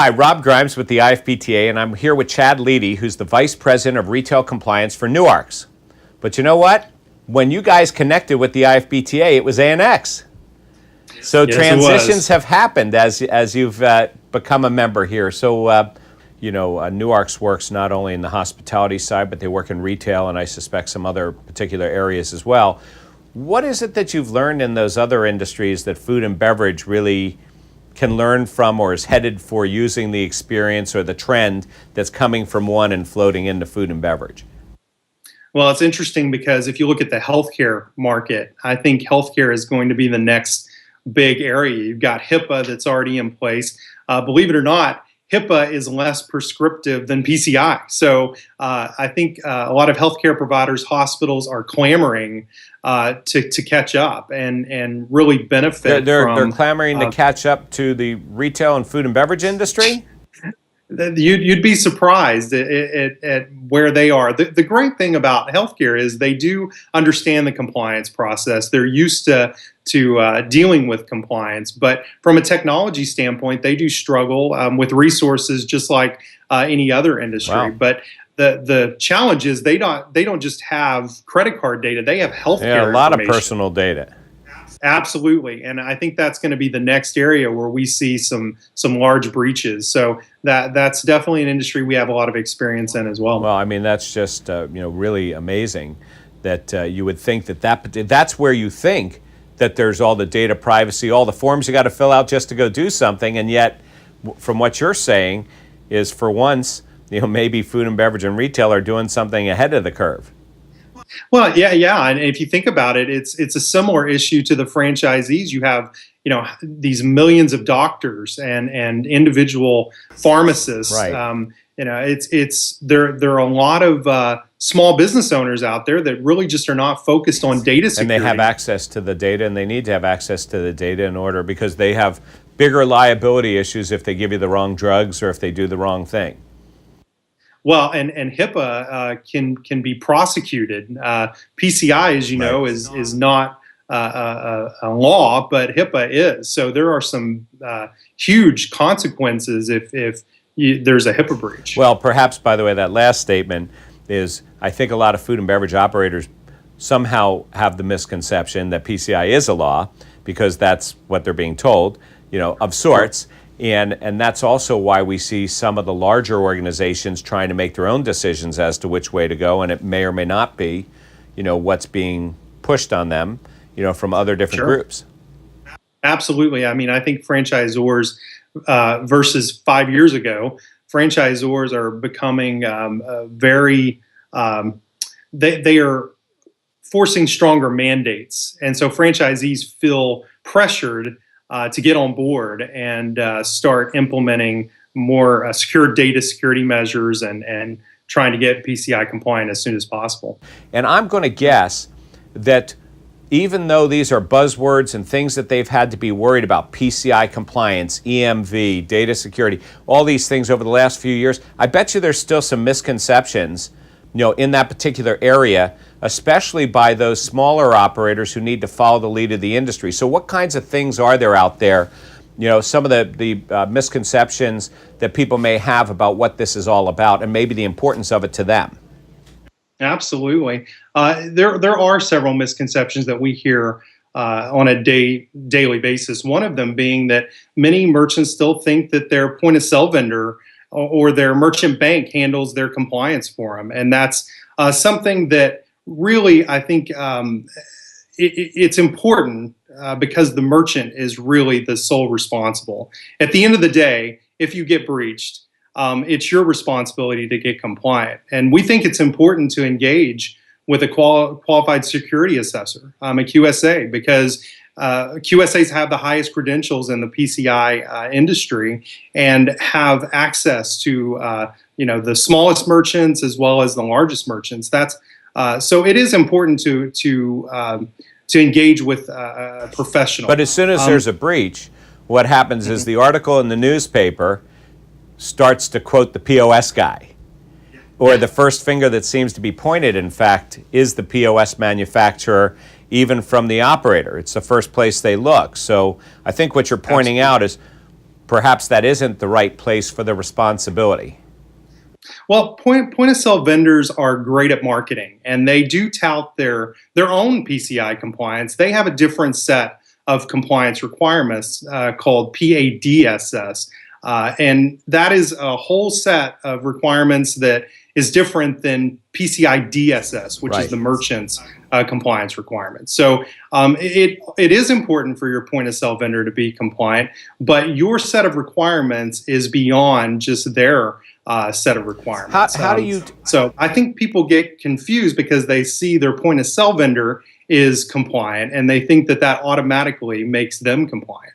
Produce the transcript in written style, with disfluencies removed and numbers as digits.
Hi, Rob Grimes with the IFPTA, and I'm here with Chad Leedy, who's the Vice President of Retail Compliance for NuArx. But you know what? When you guys connected with the IFPTA, it was ANX. So yes, transitions have happened as you've become a member here. So, NuArx works not only in the hospitality side, but they work in retail, and I suspect some other particular areas as well. What is it that you've learned in those other industries that food and beverage really can learn from, or is headed for using the experience or the trend that's coming from one and floating into food and beverage? Well, it's interesting because if you look at the healthcare market, I think healthcare is going to be the next big area. You've got HIPAA that's already in place. Believe it or not, HIPAA is less prescriptive than PCI. So I think a lot of healthcare providers, hospitals are clamoring to catch up and really benefit from. They're clamoring to catch up to the retail and food and beverage industry? You'd be surprised at where they are. The great thing about healthcare is they do understand the compliance process. They're used to dealing with compliance, but from a technology standpoint, they do struggle with resources just like any other industry. Wow. But the challenge is they don't just have credit card data; they have healthcare. Yeah, a lot of personal data. Absolutely, and I think that's going to be the next area where we see some large breaches. So that's definitely an industry we have a lot of experience in as well. Well, I mean, that's just really amazing that you would think that's where you think that there's all the data privacy, all the forms you got to fill out just to go do something, and yet, from what you're saying, is for once, maybe food and beverage and retail are doing something ahead of the curve. Well, yeah, and if you think about it, it's a similar issue to the franchisees. You have, these millions of doctors and individual pharmacists. Right. There are a lot of small business owners out there that really just are not focused on data security. And they have access to the data, and they need to have access to the data in order, because they have bigger liability issues if they give you the wrong drugs or if they do the wrong thing. Well, and HIPAA can be prosecuted. PCI, as you know, is not a law, but HIPAA is. So there are some huge consequences if there's a HIPAA breach. Well, perhaps, by the way, that last statement is, I think a lot of food and beverage operators somehow have the misconception that PCI is a law, because that's what they're being told, of sorts. And that's also why we see some of the larger organizations trying to make their own decisions as to which way to go, and it may or may not be, what's being pushed on them, from other different groups. Absolutely. I mean, I think franchisors versus 5 years ago, franchisors are becoming very, they are forcing stronger mandates. And so franchisees feel pressured to get on board and start implementing more secure data security measures and trying to get PCI compliant as soon as possible. And I'm going to guess that even though these are buzzwords and things that they've had to be worried about, PCI compliance, EMV, data security, all these things over the last few years, I bet you there's still some misconceptions, in that particular area, especially by those smaller operators who need to follow the lead of the industry. So what kinds of things are there out there, some of the misconceptions that people may have about what this is all about, and maybe the importance of it to them? Absolutely. There are several misconceptions that we hear on a daily basis. One of them being that many merchants still think that their point of sale vendor or their merchant bank handles their compliance for them. And that's something that really, I think it's important because the merchant is really the sole responsible. At the end of the day, if you get breached, it's your responsibility to get compliant. And we think it's important to engage with a qualified security assessor, a QSA, because QSAs have the highest credentials in the PCI industry and have access to the smallest merchants as well as the largest merchants. So it is important to engage with a professional. But as soon as there's a breach, what happens is the article in the newspaper starts to quote the POS guy, or the first finger that seems to be pointed, in fact, is the POS manufacturer, even from the operator. It's the first place they look. So I think what you're pointing out is perhaps that isn't the right place for the responsibility. Well, point of sale vendors are great at marketing, and they do tout their own PCI compliance. They have a different set of compliance requirements called PADSS, and that is a whole set of requirements that is different than PCI DSS, which is the merchant's compliance requirements. So it is important for your point of sale vendor to be compliant, but your set of requirements is beyond just their set of requirements. How do you? So I think people get confused because they see their point of sale vendor is compliant and they think that that automatically makes them compliant.